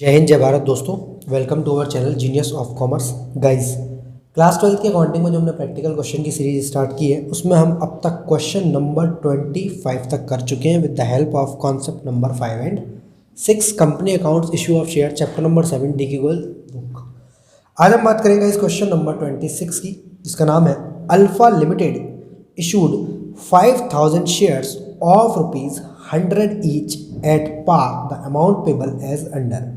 जय हिंद जय भारत दोस्तों, welcome to our channel genius of commerce. Guys, class 12 के अकाउंटिंग में जो हमने प्रैक्टिकल क्वेश्चन की सीरीज स्टार्ट की है उसमें हम अब तक क्वेश्चन नंबर 25 तक कर चुके हैं with the help of concept number 5 and 6 company accounts issue of share chapter number 7 D की गोल बुक। आज हम बात करेंगे इस क्वेश्चन नंबर 26 की, जिसका नाम है Alpha Limited issued 5000 shares of ₹100 each at par, the amount payable as under.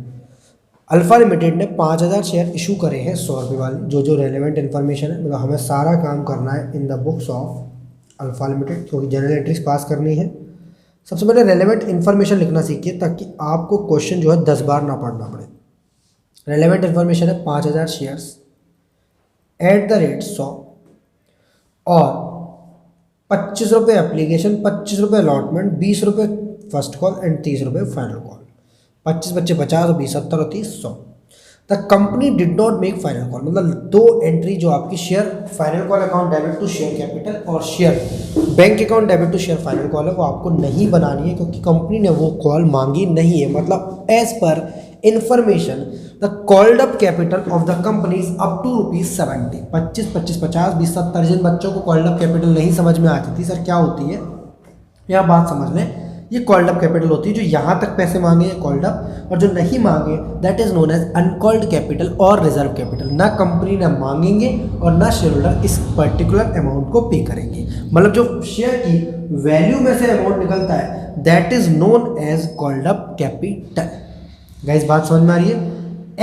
Alpha Limited ने 5000 शेयर इशू करे हैं 100 रुपये वाले। जो रेलेवेंट इन्फॉर्मेशन है, मतलब हमें सारा काम करना है in the books of Alpha limited, क्योंकि जनरल एंट्रीज पास करनी है। सबसे पहले रेलेवेंट इन्फॉर्मेशन लिखना सीखिए ताकि आपको क्वेश्चन जो है 10 बार ना पढ़ना पड़े। रेलेवेंट इन्फॉर्मेशन है 5000 शेयर्स एट द रेट 100 और 25 रुपये एप्लीकेशन, 25 रुपये अलॉटमेंट, 20 रुपये फर्स्ट कॉल एंड 30 रुपये फाइनल कॉल। 25 बच्चे 50 और 20 70 और 30 100। The company did not make final call, मतलब दो एंट्री जो आपकी share final call account debit to share capital और share bank account debit to share final call है, वो आपको नहीं बनानी है क्योंकि कंपनी ने वो कॉल मांगी नहीं है। मतलब as per information the called up capital of the company is up to ₹70। 25 25 50 20 70 जिन बच्चों को कॉल्ड अप कैपिटल नहीं समझ में आती थी, सर क्या होती है यह बात समझ लें। ये कॉल्ड अप कैपिटल होती है जो यहाँ तक पैसे मांगे हैं कॉल्ड अप, और जो नहीं मांगे that is known as uncalled capital और रिजर्व कैपिटल। ना कंपनी ना मांगेंगे और ना शेयर होल्डर इस पर्टिकुलर अमाउंट को पे करेंगे। मतलब जो शेयर की वैल्यू में से अमाउंट निकलता है that is known as called up capital. Guys, बात समझ में आ रही है।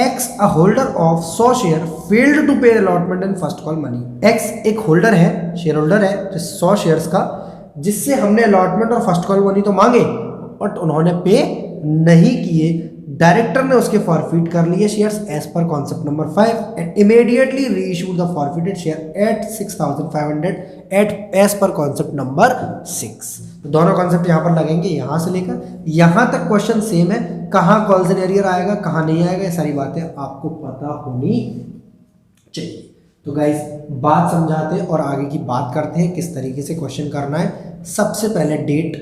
X a holder of 100 share failed to pay allotment and first call money. X एक होल्डर है, शेयर होल्डर है 100 शेयर्स का, जिससे हमने अलॉटमेंट और फर्स्ट कॉल मनी तो मांगे बट उन्होंने पे नहीं किए। डायरेक्टर ने उसके फॉरफिट कर लिए shares as per concept number 5 and immediately reissued the forfeited share at 6500 at as per concept number 6। तो दोनों कॉन्सेप्ट यहाँ पर लगेंगे, यहाँ से लेकर यहाँ तक क्वेश्चन सेम है। कहाँ कॉल्स इन एरियर आएगा, कहाँ नहीं आएगा, ये सारी बातें आपको पता होनी चाहिए। तो गाइस, बात समझाते हैं और आगे की बात करते हैं किस तरीके से क्वेश्चन करना है। सबसे पहले डेट,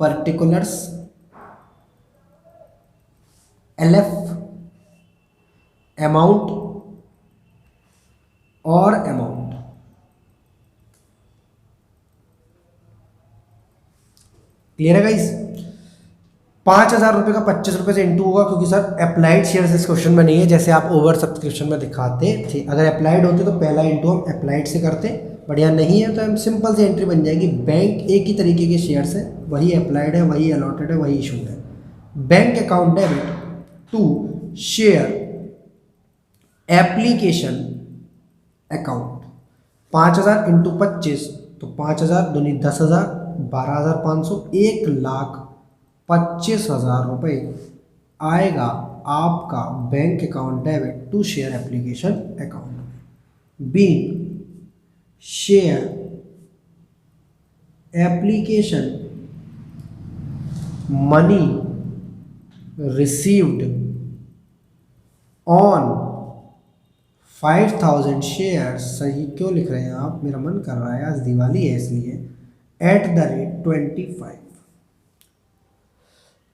पर्टिकुलर्स, एलएफ, अमाउंट और अमाउंट। क्लियर है गाइस। 5000 रुपये का 25 रुपये से इंटू होगा क्योंकि सर अप्लाइड शेयर्स इस क्वेश्चन में नहीं है, जैसे आप ओवर सब्सक्रिप्शन में दिखाते थे। अगर अप्लाइड होते तो पहला इंटू हम अप्लाइड से करते, बट यहाँ नहीं है तो हम सिंपल से एंट्री बन जाएगी। बैंक एक ही तरीके के शेयर्स है, वही अप्लाइड है, वही अलॉटेड है, वही इशूड है। Bank account debit to share application account 5000 into 25 तो 5000 दूनी 10,000, 12,500, 1,25,000 रुपये आएगा आपका bank account debit to share application account. Be share application money received on 5000 shares, सही क्यों लिख रहे हैं आप, मेरा मन कर रहा है, आज दिवाली है इसलिए, एट द रेट 25।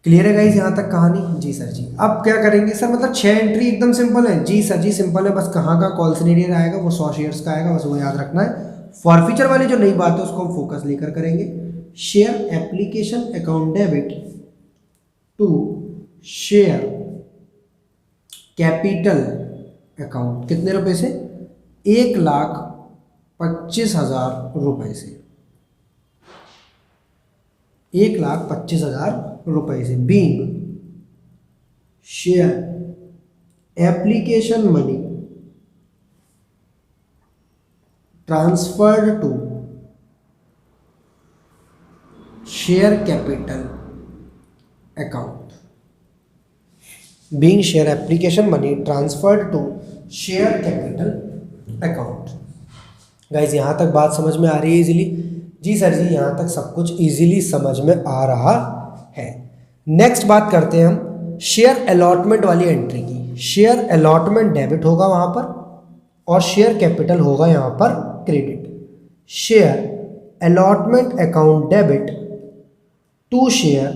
क्लियर है गाइस यहाँ तक कहानी? जी सर जी। अब क्या करेंगे सर, मतलब 6 एंट्री एकदम सिंपल है। जी सर जी सिंपल है, बस कहाँ का कॉल सिनेरियर आएगा वो 100 शेयर्स का आएगा, बस वो याद रखना है। फॉरफीचर वाली जो नई बात है उसको हम फोकस लेकर करेंगे। Share application account debit to share capital account, कितने रुपए से? 1,25,000 रुपए से, 1,25,000 रुपए से। Being share application money transferred to share capital account. Being share application money transferred to share capital account. Guys, यहाँ तक बात समझ में आ रही है इजीली? जी सर जी, यहाँ तक सब कुछ इजीली समझ में आ रहा है। नेक्स्ट बात करते हैं हम शेयर अलॉटमेंट वाली एंट्री की। शेयर अलॉटमेंट डेबिट होगा वहाँ पर और शेयर कैपिटल होगा यहाँ पर credit. Share allotment account debit to share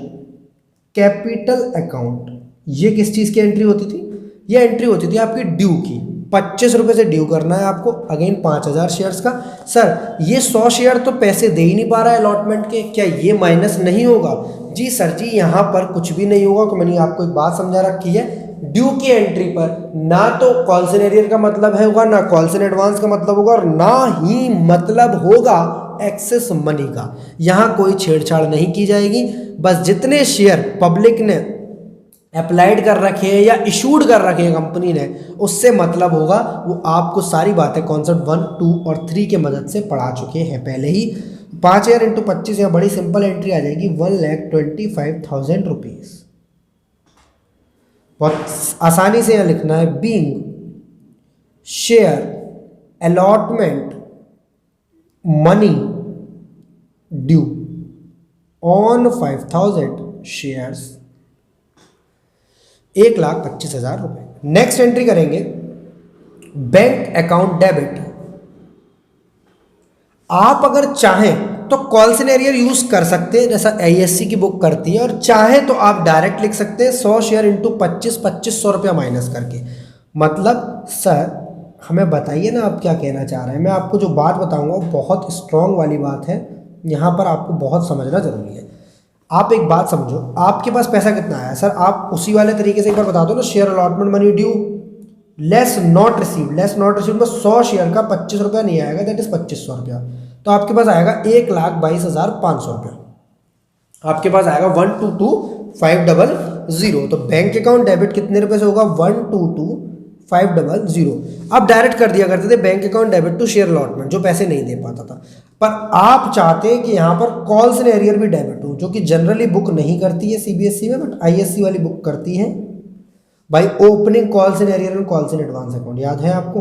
capital account ये किस चीज़ की एंट्री होती थी? ये एंट्री होती थी आपकी ड्यू की। 25 रुपये से ड्यू करना है आपको अगेन 5000 शेयर्स का। सर ये 100 शेयर तो पैसे दे ही नहीं पा रहा है अलॉटमेंट के, क्या ये माइनस नहीं होगा? जी सर जी, यहाँ पर कुछ भी नहीं होगा। तो मैंने आपको एक बात समझा रखी है, ड्यू की एंट्री पर ना तो कॉल्स इन एरियर का मतलब है होगा, ना कॉल्स इन एडवांस का मतलब होगा, और ना ही मतलब होगा एक्सेस मनी का। यहाँ कोई छेड़छाड़ नहीं की जाएगी। बस जितने शेयर पब्लिक ने अप्लाइड कर रखे हैं या इशूड कर रखे हैं कंपनी ने, उससे मतलब होगा। वो आपको सारी बातें कॉन्सेप्ट 1, 2 और 3 के मदद से पढ़ा चुके हैं पहले ही। 5000 इंटू 25 यहाँ बड़ी सिंपल एंट्री आ जाएगी 1,25,000 रुपीज़। बहुत आसानी से यहाँ लिखना है, being share allotment money due on 5000 shares 1,25,000 रुपये। नेक्स्ट एंट्री करेंगे बैंक अकाउंट डेबिट। आप अगर चाहें तो कॉल्स इन एरियर यूज कर सकते हैं जैसा आईएससी की बुक करती है, और चाहे तो आप डायरेक्ट लिख सकते हैं 100 शेयर इंटू 25,100 रुपया माइनस करके। मतलब सर हमें बताइए ना आप क्या कहना चाह रहे हैं। मैं आपको जो बात बताऊंगा वो बहुत स्ट्रांग वाली बात है, यहाँ पर आपको बहुत समझना जरूरी है। आप एक बात समझो, आपके पास पैसा कितना आया सर, आप उसी वाले तरीके से एक बार बता दो ना, share allotment money due less not received. Less not received में 100 शेयर का 25 रुपया नहीं आएगा, दैट इज 2500 रुपया। तो आपके पास आएगा 1,22,500 रुपया। आपके पास आएगा 122,500। तो बैंक अकाउंट डेबिट कितने रुपए से होगा? 122,500। अब डायरेक्ट कर दिया करते थे bank account debit to share allotment, जो पैसे नहीं दे पाता था। पर आप चाहते हैं कि यहाँ पर कॉल्स इन एरियर भी डेबिट हो, जो कि जनरली बुक नहीं करती है सीबीएसई में, बट आईएससी वाली बुक करती है। भाई opening calls in arrear and calls in advance account याद है आपको?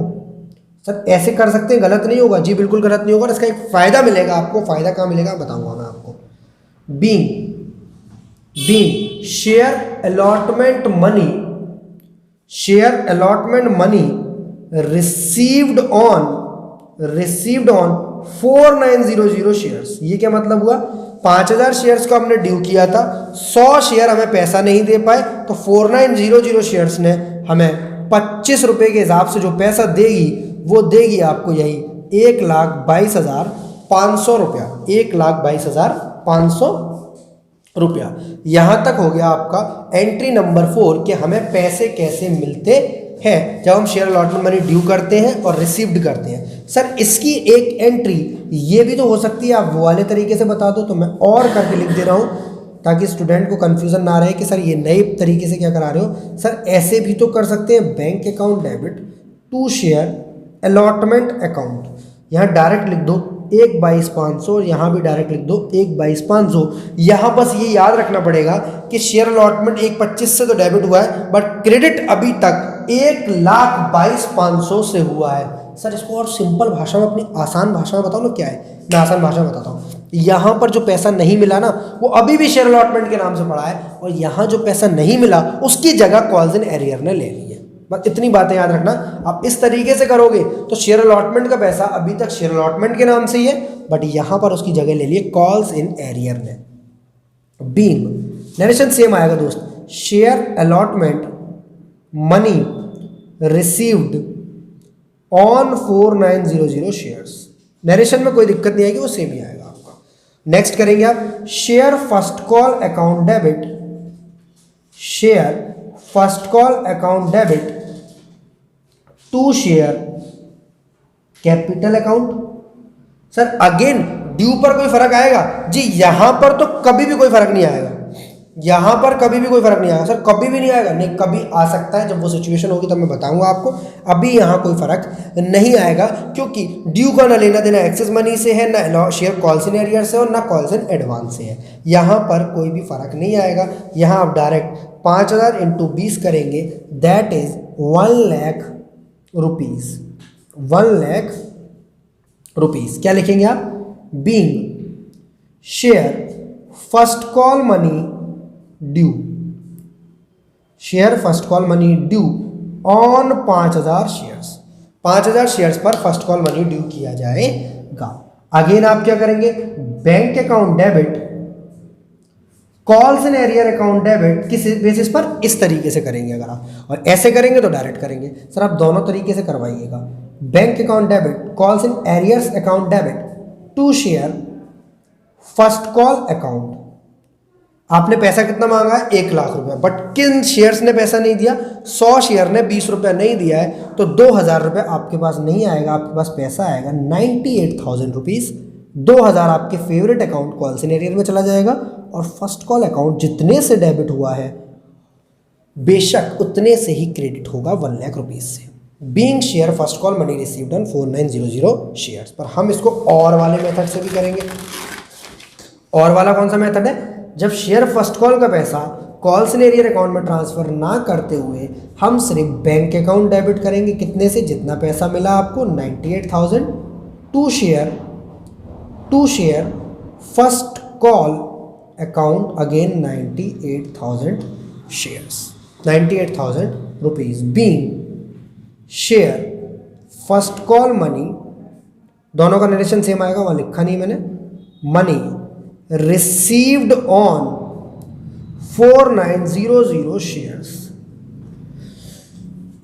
सर ऐसे कर सकते हैं, गलत नहीं होगा जी, बिल्कुल गलत नहीं होगा। इसका एक फायदा मिलेगा आपको। फायदा कहाँ मिलेगा बताऊंगा मैं आपको। Being share allotment money received on 4900 shares. ये क्या मतलब हुआ? 5000 शेयर्स को हमने ड्यू किया था, 100 शेयर हमें पैसा नहीं दे पाए, तो 4900 शेयर्स ने हमें 25 रुपये के हिसाब से जो पैसा देगी वो देगी आपको यही 1,22,500 रुपया। 1,22,500 रुपया। यहां तक हो गया आपका एंट्री नंबर 4 कि हमें पैसे कैसे मिलते हैं जब हम शेयर अलॉटमेंट मनी ड्यू करते हैं और रिसीव्ड करते हैं। सर इसकी एक एंट्री ये भी तो हो सकती है, आप वो वाले तरीके से बता दो तो मैं और करके लिख दे रहा हूं ताकि स्टूडेंट को कंफ्यूजन ना रहे कि सर ये नए तरीके से क्या करा रहे हो। सर ऐसे भी तो कर सकते हैं, bank account debit to share allotment account. यहाँ डायरेक्ट लिख दो 1,22,500 और यहाँ भी डायरेक्ट लिख दो 1,22,500। यहाँ बस ये याद रखना पड़ेगा कि शेयर अलॉटमेंट 1,25 से तो डेबिट हुआ है, बट क्रेडिट अभी तक 1,22,500 से हुआ है। सर इसको और सिंपल भाषा में, अपनी आसान भाषा में बताओ ना क्या है। मैं आसान भाषा में बताता हूँ। यहाँ पर जो पैसा नहीं मिला ना वो अभी भी शेयर अलॉटमेंट के नाम से पड़ा है, और यहाँ जो पैसा नहीं मिला उसकी जगह कॉल्स इन एरियर ने ले ली है। बस इतनी बातें याद रखना। आप इस तरीके से करोगे तो शेयर अलॉटमेंट का पैसा अभी तक शेयर अलॉटमेंट के नाम से ही है, बट यहां पर उसकी जगह ले लिए कॉल्स इन एरियर ने। बीइंग नरेशन सेम आएगा दोस्त, share allotment money received on 4900 shares. Narration में कोई दिक्कत नहीं आएगी, वो सेम ही आएगा आपका। नेक्स्ट करेंगे आप share first call account debit. Share first call account debit to share capital account. Sir again due पर कोई फर्क आएगा जी? यहां पर तो कभी भी कोई फर्क नहीं आएगा। यहां पर कभी भी कोई फर्क नहीं आएगा सर, कभी भी नहीं आएगा। नहीं, कभी आ सकता है, जब वो सिचुएशन होगी तब मैं बताऊंगा आपको। अभी यहां कोई फर्क नहीं आएगा क्योंकि ड्यू का ना लेना देना एक्सेस मनी से है, ना शेयर कॉल्स इन एरियर से, और ना कॉल्स इन एडवांस से है। यहां पर कोई भी फर्क नहीं आएगा। यहां आप डायरेक्ट 5,000 इंटू 20 करेंगे, दैट इज 1,00,000 रुपीज। 1,00,000 रुपीज। क्या लिखेंगे आप? Being share first call money due. Share first call money due on 5,000 shares. 5,000 shares पर फर्स्ट कॉल मनी ड्यू किया जाएगा। अगेन आप क्या करेंगे? Bank account debit calls in arrear account debit किस बेसिस पर, इस तरीके से करेंगे अगर आप, और ऐसे करेंगे तो डायरेक्ट करेंगे। सर आप दोनों तरीके से करवाइएगा। Bank account debit calls in arrears account debit to share first call account. आपने पैसा कितना मांगा है, 1 लाख रुपया, बट किन शेयर्स ने पैसा नहीं दिया, 100 शेयर ने 20 रुपया नहीं दिया है, तो 2000 रुपये आपके पास नहीं आएगा, आपके पास पैसा आएगा 98,000 रुपीज़। 2000 आपके favourite account calls in arrear में चला जाएगा, और फर्स्ट कॉल अकाउंट जितने से डेबिट हुआ है बेशक उतने से ही क्रेडिट होगा 1 लाख रुपीज़ से। Being share first call money received on 4900 shares. पर हम इसको और वाले मेथड से भी करेंगे। और वाला कौन सा मेथड है, जब शेयर फर्स्ट कॉल का पैसा कॉल्स इन एरियर अकाउंट में ट्रांसफर ना करते हुए हम सिर्फ बैंक अकाउंट डेबिट करेंगे, कितने से, जितना पैसा मिला आपको 98,000 to share first call account again 98,000 shares, 98,000 rupees. Being share first call money, दोनों का नरेशन सेम आएगा, वहाँ लिखा नहीं मैंने, मनी रिसीव्ड ऑन 4900 शेयर्स।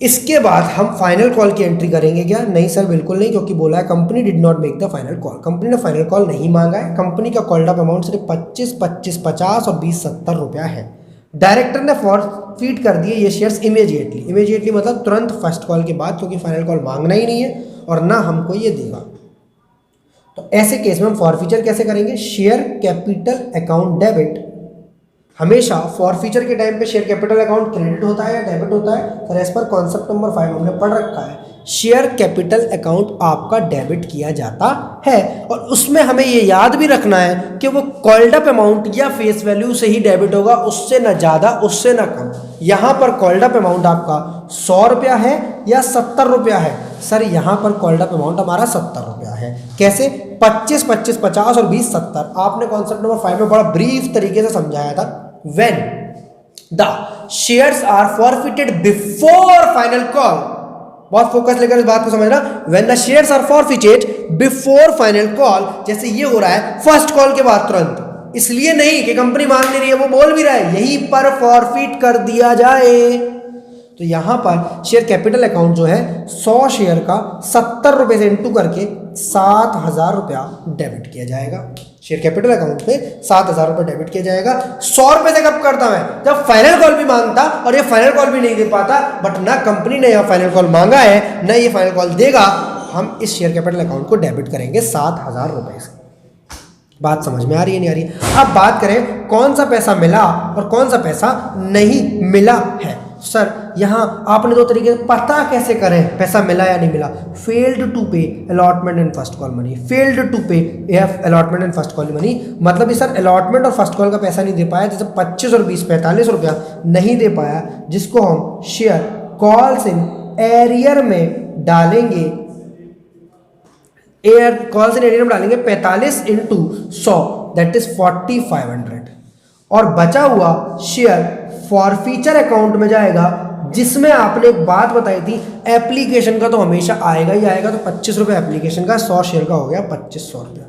इसके बाद हम फाइनल कॉल की एंट्री करेंगे क्या, नहीं सर बिल्कुल नहीं, क्योंकि बोला है company did not make the final call. Company ने फाइनल कॉल नहीं मांगा है। कंपनी का कॉल्ड अप अमाउंट सिर्फ 25, 25, 50 और 20, 70 रुपया है। डायरेक्टर ने फॉरफीट कर दिए ये शेयर्स इमीडिएटली। इमीडिएटली मतलब तुरंत फर्स्ट कॉल के बाद, क्योंकि फाइनल कॉल मांगना ही नहीं है और ना हमको ये देगा। तो ऐसे केस में हम फॉरफीचर कैसे करेंगे, शेयर कैपिटल अकाउंट डेबिट। हमेशा फॉरफीचर के टाइम पे शेयर कैपिटल अकाउंट क्रेडिट होता है या डेबिट होता है, sir as per concept number 5 हमने पढ़ रखा है, शेयर कैपिटल अकाउंट आपका डेबिट किया जाता है। और उसमें हमें ये याद भी रखना है कि वो कॉल्ड अप अमाउंट या फेस वैल्यू से ही डेबिट होगा, उससे ना ज़्यादा उससे ना कम। यहाँ पर कॉल्ड अप अमाउंट आपका 100 रुपया है या 70 रुपया है, सर यहाँ पर कॉल्ड अप अमाउंट हमारा 70 रुपया है। कैसे, 25, 25, 50 और 20, 70। आपने कॉन्सेप्ट नंबर 5 में बड़ा ब्रीफ तरीके से समझाया था। When the shares are forfeited before final call, बहुत फोकस लेकर इस बात को समझना। When the shares are forfeited before final call, जैसे ये हो रहा है फर्स्ट कॉल के बाद तुरंत, इसलिए नहीं कि कंपनी मांग नहीं रही है, वो बोल भी रहा है यहीं पर फॉरफिट कर दिया जाए। तो यहाँ पर शेयर कैपिटल अकाउंट जो है 100 शेयर का 70 रुपये से इंटू करके 7,000 रुपया डेबिट किया जाएगा। शेयर कैपिटल अकाउंट पे 7,000 रुपये डेबिट किया जाएगा। 100 रुपये से कब करता मैं, जब फाइनल कॉल भी मांगता, और ये फाइनल कॉल भी नहीं दे पाता, बट ना कंपनी ने यहाँ फाइनल कॉल मांगा है ना ये फाइनल कॉल देगा, हम इस शेयर कैपिटल अकाउंट को डेबिट करेंगे 7,000 रुपये से। बात समझ में आ रही है नहीं आ रही है। अब बात करें कौन सा पैसा मिला और कौन सा पैसा नहीं मिला है। सर यहाँ आपने 2 तरीके से पता कैसे करें पैसा मिला या नहीं मिला। Failed to pay allotment and first call money, failed to pay allotment and first call money, मतलब ये सर अलॉटमेंट और फर्स्ट कॉल का पैसा नहीं दे पाया, जैसे 25 और 20, 45 रुपया नहीं दे पाया, जिसको हम शेयर कॉल्स इन एरियर में डालेंगे, कॉल्स इन एरियर में डालेंगे 45 इंटू 100 दैट इज 4500, और बचा हुआ शेयर फॉरफीचर अकाउंट में जाएगा, जिसमें आपने एक बात बताई थी एप्लीकेशन का तो हमेशा आएगा ही आएगा, तो 25 रुपये एप्लीकेशन का, 100 शेयर का हो गया 2500 रुपया।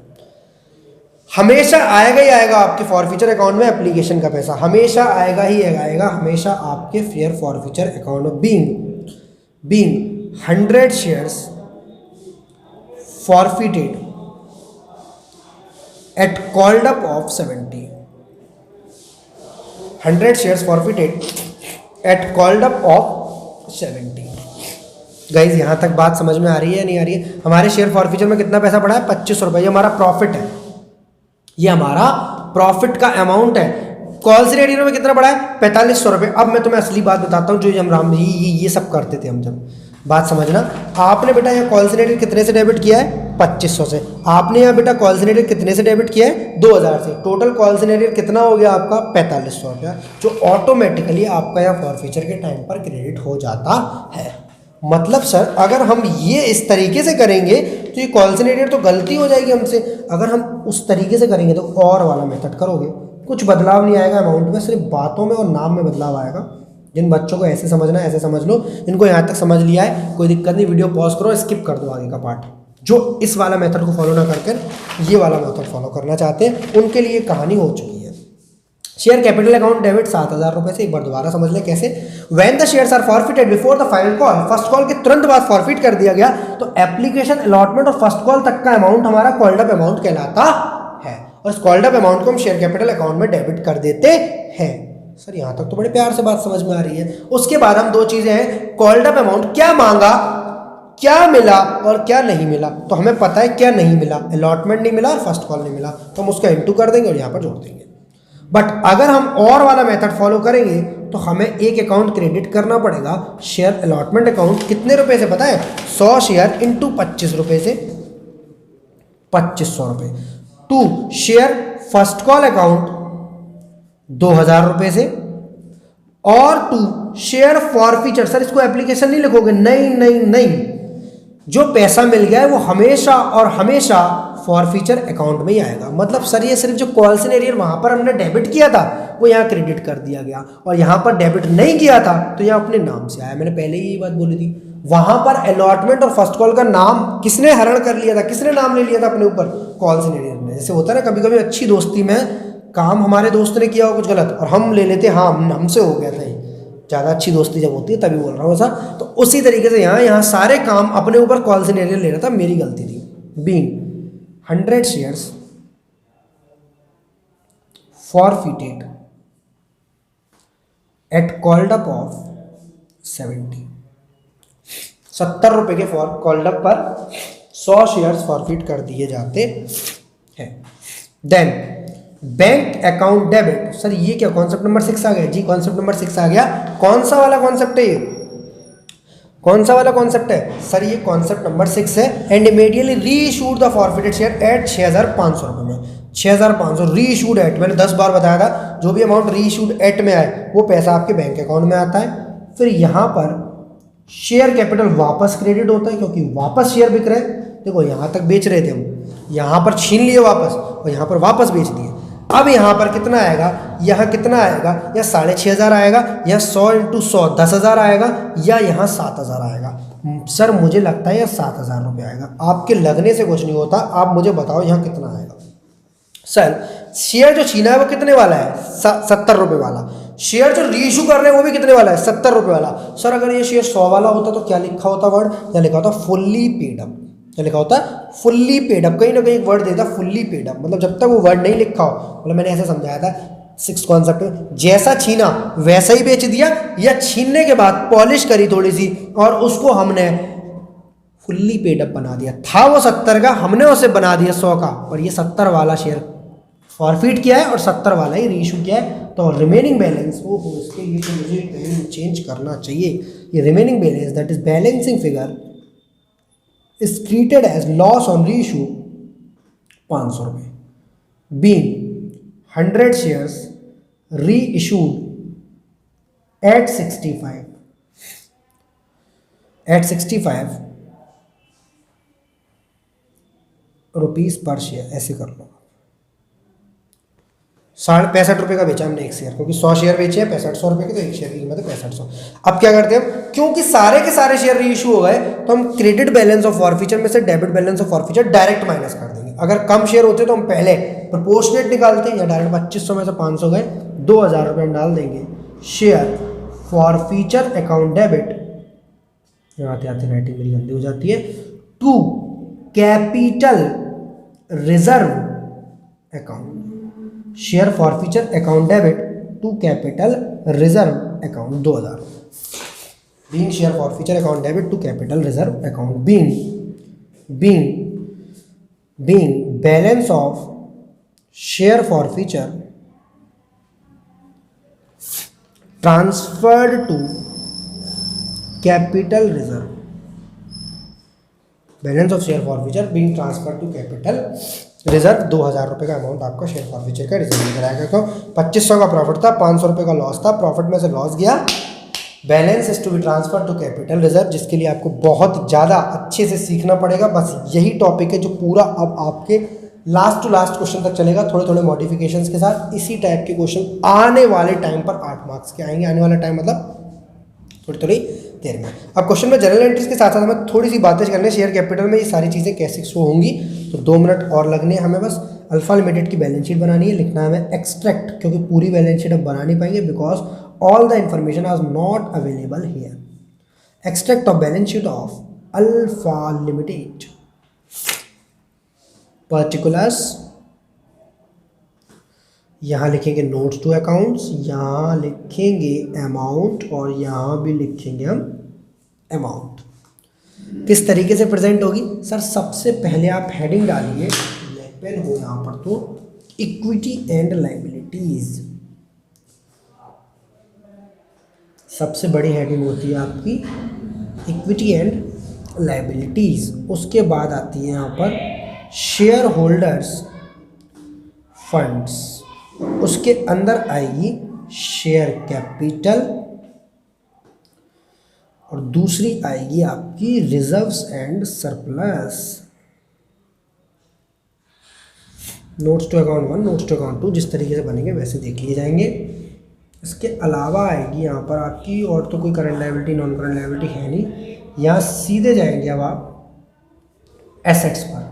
हमेशा आएगा ही आएगा आपके फॉरफीचर अकाउंट में एप्लीकेशन का पैसा, हमेशा आएगा ही आएगा हमेशा आपके फेयर फॉरफीचर अकाउंट में। Being 100 shares forfeited at called up of 70, 100 shares forfeited at called up of 70। Guys यहाँ तक बात समझ में आ रही है नहीं आ रही है। हमारे शेयर फॉरफीचर में कितना पैसा पड़ा है, 25 रुपये, ये हमारा प्रॉफिट है, ये हमारा प्रॉफिट का अमाउंट है। कॉल्स इन एरियर में कितना पड़ा है, 4500 रुपये। अब मैं तुम्हें असली बात बताता हूँ, जो हम राम ये सब करते थे हम, जब बात समझना। आपने बेटा यहाँ कॉल्स इन एरियर कितने से डेबिट किया है, 2500 से। आपने यहाँ बेटा कॉल्स इन एरियर कितने से डेबिट किया है, 2000 से। टोटल कॉल्स इन एरियर कितना हो गया आपका, 4500 रुपया, जो ऑटोमेटिकली आपका यहाँ फॉरफीचर के टाइम पर क्रेडिट हो जाता है। मतलब सर अगर हम ये इस तरीके से करेंगे तो ये कॉल्स इन एरियर तो गलती हो जाएगी हमसे। अगर हम उस तरीके से करेंगे तो और वाला मेथड करोगे, कुछ बदलाव नहीं आएगा अमाउंट में, सिर्फ बातों में और नाम में बदलाव आएगा। जिन बच्चों को ऐसे समझना है ऐसे समझ लो, इनको यहाँ तक समझ लिया है कोई दिक्कत नहीं, वीडियो पॉज करो, स्किप कर दो आगे का पार्ट। जो इस वाला मेथड को फॉलो ना करके ये वाला मेथड फॉलो करना चाहते हैं उनके लिए कहानी हो चुकी है। शेयर कैपिटल अकाउंट डेबिट 7,000 रुपये से। एक बार दोबारा समझ ले कैसे। When the shares are forfeited before the final call, first call के तुरंत बाद फॉरफिट कर दिया गया तो एप्लीकेशन अलॉटमेंट और फर्स्ट कॉल तक का अमाउंट हमारा कॉल्ड अप अमाउंट कहलाता है, और इस कॉल्ड अप अमाउंट को हम शेयर कैपिटल अकाउंट में डेबिट कर देते हैं। सर यहाँ तक तो बड़े प्यार से बात समझ में आ रही है। उसके बाद हम दो चीजें हैं, कॉल्ड अप अमाउंट क्या मांगा, क्या मिला और क्या नहीं मिला। तो हमें पता है क्या नहीं मिला, अलॉटमेंट नहीं मिला और फर्स्ट कॉल नहीं मिला, तो हम उसका इनटू कर देंगे और यहाँ पर जोड़ देंगे। बट अगर हम और वाला मेथड फॉलो करेंगे तो हमें एक अकाउंट क्रेडिट करना पड़ेगा, शेयर अलॉटमेंट अकाउंट। कितने रुपए से पता है, 100 शेयर इंटू 25 रुपए से 2500 रुपये। 2 शेयर फर्स्ट कॉल अकाउंट 2000 रुपये से, और 2 शेयर फॉरफीचर। सर इसको एप्लीकेशन नहीं लिखोगे, नहीं नहीं नहीं, जो पैसा मिल गया है वो हमेशा और हमेशा फॉरफीचर अकाउंट में ही आएगा। मतलब सर ये सिर्फ जो कॉल सिनेरियर वहां पर हमने डेबिट किया था वो यहाँ क्रेडिट कर दिया गया, और यहाँ पर डेबिट नहीं किया था तो यहाँ अपने नाम से आया। मैंने पहले ही ये बात बोली थी, वहां पर अलॉटमेंट और फर्स्ट कॉल का नाम किसने हरण कर लिया था, किसने नाम ले लिया था अपने ऊपर, कॉल सिनेरियर ने। जैसे होता है ना कभी कभी अच्छी दोस्ती में काम हमारे दोस्त ने किया हो कुछ गलत और हम ले लेते, हाँ हमसे हो गया था ये। ज़्यादा अच्छी दोस्ती जब होती है तभी बोल रहा हूँ ऐसा। तो उसी तरीके से यहाँ सारे काम अपने ऊपर कॉल सिनेरियर ले रहा था, मेरी गलती थी। Being 100 shares forfeited at called up of 70, 70 रुपए के कॉल्ड अप पर 100 शेयर्स फॉरफिट कर दिए जाते हैं। Then bank account debit. Sir ये क्या कॉन्सेप्ट नंबर 6 आ गया जी, कॉन्सेप्ट नंबर 6 आ गया। कौन सा वाला कॉन्सेप्ट है ये, कौन सा वाला कॉन्सेप्ट है सर, ये कॉन्सेप्ट नंबर 6 है। एंड इमीडिएटली री issued the forfeited share at 6500 रुपये में। 6500 री इशूड एट, मैंने 10 बार बताया था, जो भी अमाउंट री इशूड एट में आए वो पैसा आपके बैंक अकाउंट में आता है। फिर यहाँ पर शेयर कैपिटल वापस क्रेडिट होता है, क्योंकि वापस शेयर बिक रहे हैं। देखो यहाँ तक बेच रहे थे हम, यहाँ पर छीन लिए वापस और यहाँ पर वापस बेच दिए। अब यहाँ पर कितना आएगा, यहाँ कितना आएगा, या 6500 आएगा, या 100 इंटू 100 10,000 आएगा, या यहाँ 7,000 आएगा। सर मुझे लगता है यह 7,000 रुपये आएगा। आपके लगने से कुछ नहीं होता, आप मुझे बताओ यहाँ कितना आएगा। सर शेयर जो छीना है वो कितने वाला है, 70 रुपये वाला। शेयर जो रीइशू कर रहे हैं वो भी कितने वाला है, 70 रुपये वाला। सर अगर ये शेयर 100 वाला होता तो क्या लिखा होता वर्ड, क्या लिखा होता फुल्ली पेड अप, क्या लिखा होता फुल्ली पेड अप। कहीं ना कहीं एक वर्ड देता फुल्ली पेड अप, मतलब जब तक वो वर्ड नहीं लिखा हो, मतलब मैंने ऐसे समझाया था 6 कॉन्सेप्ट, जैसा छीना वैसा ही बेच दिया, या छीनने के बाद पॉलिश करी थोड़ी सी और उसको हमने फुल्ली पेड अप बना दिया। था वो 70 का, हमने उसे बना दिया 100 का, और ये 70 वाला शेयर फॉरफिट किया है और 70 वाला ही रीइशू किया है। तो रिमेनिंग बैलेंस, वो इसके लिए तो मुझे कहीं चेंज करना चाहिए। ये remaining balance that is balancing figure is treated as loss on reissue 500 रुपये। Being 100 shares reissued at 65 rupees पर शेयर, ऐसे कर लो। 65 रुपये का बेचा हमने एक शेयर, क्योंकि 100 शेयर बेचे हैं 6500 रुपये के, तो एक शेयर की कीमत है 6500। अब क्या करते हैं, क्योंकि सारे के सारे शेयर री इशू हो गए तो हम क्रेडिट बैलेंस ऑफ फॉरफीचर में से debit balance of forfeiture direct minus कर देंगे। अगर कम शेयर होते तो हम पहले प्रोपोर्शनेट निकालते हैं, या डायरेक्ट 2500 में से 500 गए 2000 रुपये हम डाल देंगे। शेयर फॉरफीचर अकाउंट डेबिट, यहाँ आते आते राइटिंग मेरी गंदी हो जाती है, to capital reserve account. Share forfeiture account debit to capital reserve account 2000। Being share forfeiture account debit to capital reserve account. Being balance of share forfeiture transferred to capital reserve. Balance of share forfeiture being transferred to capital reserve. 2000 रुपये का amount आपका share forfeiture का reserve कराएगा। क्यों, 2500 का profit था, 500 रुपये का लॉस था, प्रॉफिट में से लॉस गया। Balance is to be transfer to capital reserve, जिसके लिए आपको बहुत ज़्यादा अच्छे से सीखना पड़ेगा। बस यही टॉपिक है जो पूरा अब आपके लास्ट टू लास्ट क्वेश्चन तक चलेगा, थोड़े थोड़े मॉडिफिकेशंस के साथ। इसी टाइप के क्वेश्चन आने वाले टाइम पर 8 मार्क्स के आएंगे। आने वाला टाइम मतलब थोड़ी थोड़ी देर में। अब क्वेश्चन में जनरल एंट्रीज के साथ साथ हमें थोड़ी सी बातें करने, शेयर कैपिटल में ये सारी चीज़ें कैसे शो होंगी, तो 2 मिनट और लगने हमें बस। अल्फा लिमिटेड की बैलेंस शीट बनानी है, लिखना है हमें एक्सट्रैक्ट, क्योंकि पूरी बैलेंस शीट अब बना नहीं पाएंगे because all the information are not available here. Extract of balance sheet of Alpha Limited, particulars, यहाँ लिखेंगे नोट्स टू अकाउंट्स, यहाँ लिखेंगे अमाउंट और यहाँ भी लिखेंगे हम अमाउंट। किस तरीके से प्रेजेंट होगी सर? सबसे पहले आप हेडिंग डालिए, ब्लैक पेन हो यहाँ पर तो, इक्विटी एंड लायबिलिटीज। सबसे बड़ी हेडिंग होती है आपकी इक्विटी एंड लायबिलिटीज। उसके बाद आती है यहाँ पर शेयर होल्डर्स फंड्स, उसके अंदर आएगी शेयर कैपिटल और दूसरी आएगी आपकी reserves and surplus. Notes to account 1, notes to account 2 जिस तरीके से बनेंगे वैसे देख लिए जाएंगे। इसके अलावा आएगी यहाँ पर आपकी और तो कोई current liability non current liability है नहीं। यहाँ सीधे जाएंगे अब आप एसेट्स पर,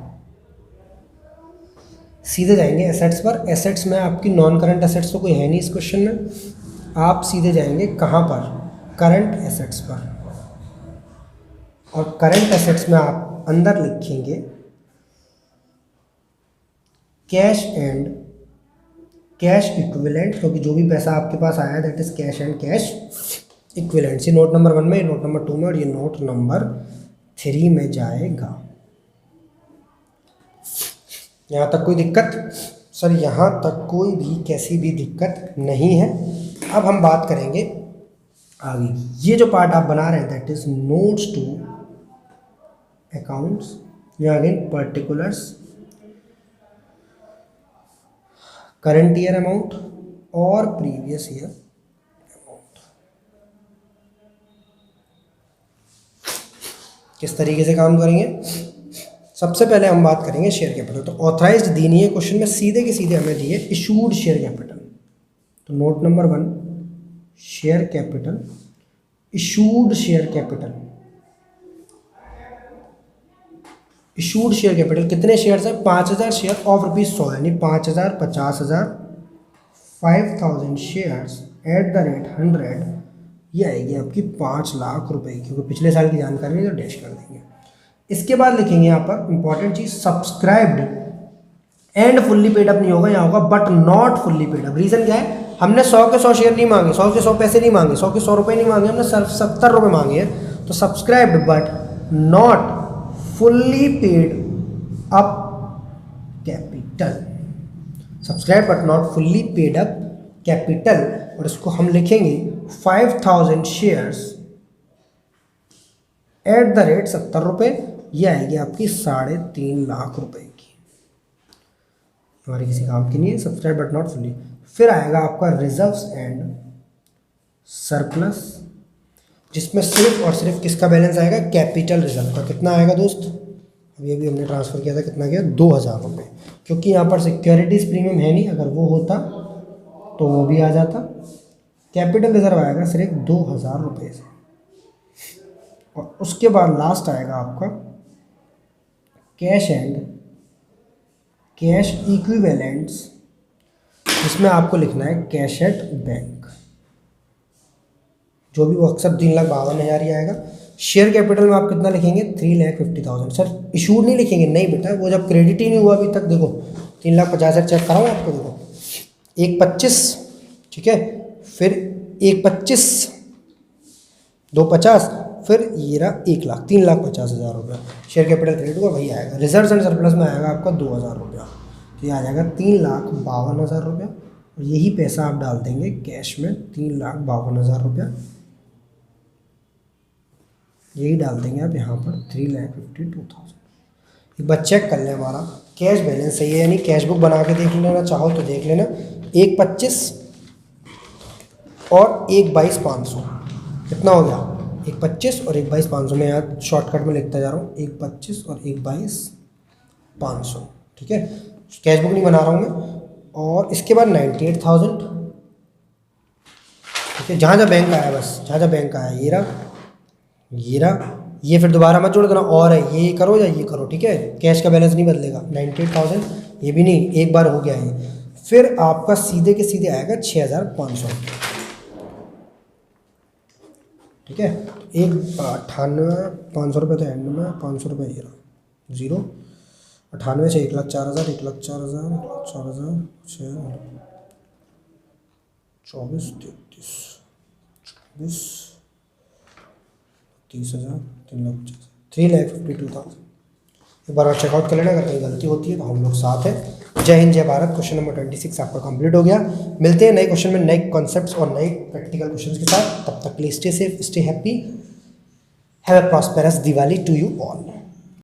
सीधे जाएंगे एसेट्स पर। एसेट्स में आपकी नॉन करंट एसेट्स तो कोई है नहीं इस क्वेश्चन में। आप सीधे जाएंगे कहाँ पर? करंट एसेट्स पर। और करंट एसेट्स में आप अंदर लिखेंगे कैश एंड कैश इक्विवेलेंट, क्योंकि जो भी पैसा आपके पास आया that is cash and cash equivalent. ये नोट नंबर 1 में, नोट नंबर 2 में और ये नोट नंबर 3 में जाएगा। यहाँ तक कोई दिक्कत? सर यहाँ तक कोई भी कैसी भी दिक्कत नहीं है। अब हम बात करेंगे आगे। ये जो पार्ट आप बना रहे हैं that is notes to accounts, यहाँ again particulars, current year amount और प्रीवियस ईयर अमाउंट। किस तरीके से काम करेंगे? सबसे पहले हम बात करेंगे शेयर कैपिटल। तो ऑथराइज्ड दी नहीं है क्वेश्चन में, सीधे के सीधे हमें दिए इशूड शेयर कैपिटल। तो note number 1 share capital, issued share capital. Issued share capital कितने शेयर्स हैं? 5000 शेयर ऑफ ₹100, यानी 5000, 50,000, 5000 शेयर्स एट द रेट 100। ये आएगी आपकी 5 लाख रुपए, क्योंकि पिछले साल की जानकारी है तो डैश कर देंगे। इसके बाद लिखेंगे यहाँ पर इंपॉर्टेंट चीज, subscribed and fully paid up नहीं होगा, यहाँ होगा but not fully paid up. Reason क्या है? हमने 100 के 100 शेयर नहीं मांगे, 100 के 100 पैसे नहीं मांगे, 100 के 100 रुपए नहीं मांगे, हमने सिर्फ 70 रुपये मांगे हैं। तो subscribed but not fully paid up capital, subscribe but not fully paid up capital. और इसको हम लिखेंगे 5000 शेयर्स एट द रेट 70 रुपये। ये आएगी आपकी 3.5 लाख रुपए की, हमारे किसी काम की नहीं है। Subscribe but not fully. फिर आएगा आपका रिजर्व्स एंड सरप्लस, जिसमें सिर्फ और सिर्फ किसका बैलेंस आएगा? कैपिटल रिजर्व का। कितना आएगा दोस्त? अभी अभी हमने ट्रांसफ़र किया था, कितना गया? 2000 रुपये, क्योंकि यहाँ पर सिक्योरिटीज़ प्रीमियम है नहीं। अगर वो होता तो वो भी आ जाता। कैपिटल रिजर्व आएगा सिर्फ 2000 रुपये से। और उसके बाद लास्ट आएगा आपका कैश एंड कैश इक्विवेलेंट्स, जिसमें आपको लिखना है कैश एट बैंक, जो भी वो अक्सर 3,52,000 ही आएगा। शेयर कैपिटल में आप कितना लिखेंगे? 3,50,000। सर इशूड नहीं लिखेंगे? नहीं बेटा, वो जब क्रेडिट ही नहीं हुआ अभी तक। देखो 3,50,000 चेक कराऊँ आपको, देखो 1,25, ठीक है, फिर 1,25, 2,50, फिर ये रहा 1 लाख, 3,50,000 रुपये शेयर कैपिटल क्रेडिट हुआ, वही आएगा। रिजर्व्स एंड सरप्लस में आएगा आपका 2,000 रुपया, तो ये आ जाएगा 3,52,000 रुपया। और यही पैसा आप डाल देंगे कैश में, 3,52,000 रुपया यही डाल देंगे आप यहाँ पर 3,52,000। एक बार चेक कर लें हमारा कैश बैलेंस सही है, यानी कैश बुक बना के देख लेना, चाहो तो देख लेना। 1,25 और 1,22,500 कितना हो गया? 1,25 और 1,22,500 में यहाँ शॉर्टकट में लिखता जा रहा हूँ, 1,25 और 1,22,500, ठीक है। कैश बुक नहीं बना रहा हूँ मैं। और इसके बाद 98,000, ठीक है, जहाँ जहाँ बैंक आया, बस जहाँ जहाँ बैंक आया, ये रहा, ये रहा, ये फिर दोबारा मत जोड़ देना, और है ये करो या ये करो, ठीक है, कैश का बैलेंस नहीं बदलेगा। 98,000 ये भी नहीं, एक बार हो गया है। फिर आपका सीधे के सीधे आएगा 6,500, ठीक है। एक 98 500 तो एंड में, 500 ये रहा 0, 98 से 1,04,000, 1,04,000, 1,04,000, 24, 33, 24, 30,000, 3,50,000, 3,52,000। एक बार और चेकआउट कर लेना, अगर कहीं गलती होती है तो हम लोग साथ हैं। जय हिंद, जय भारत। क्वेश्चन नंबर 26 आपका कंप्लीट हो गया। मिलते हैं नए क्वेश्चन में, नए कॉन्सेप्ट्स और नए प्रैक्टिकल क्वेश्चंस के साथ। तब तक के लिए stay safe, stay happy, have a prosperous Diwali to you all.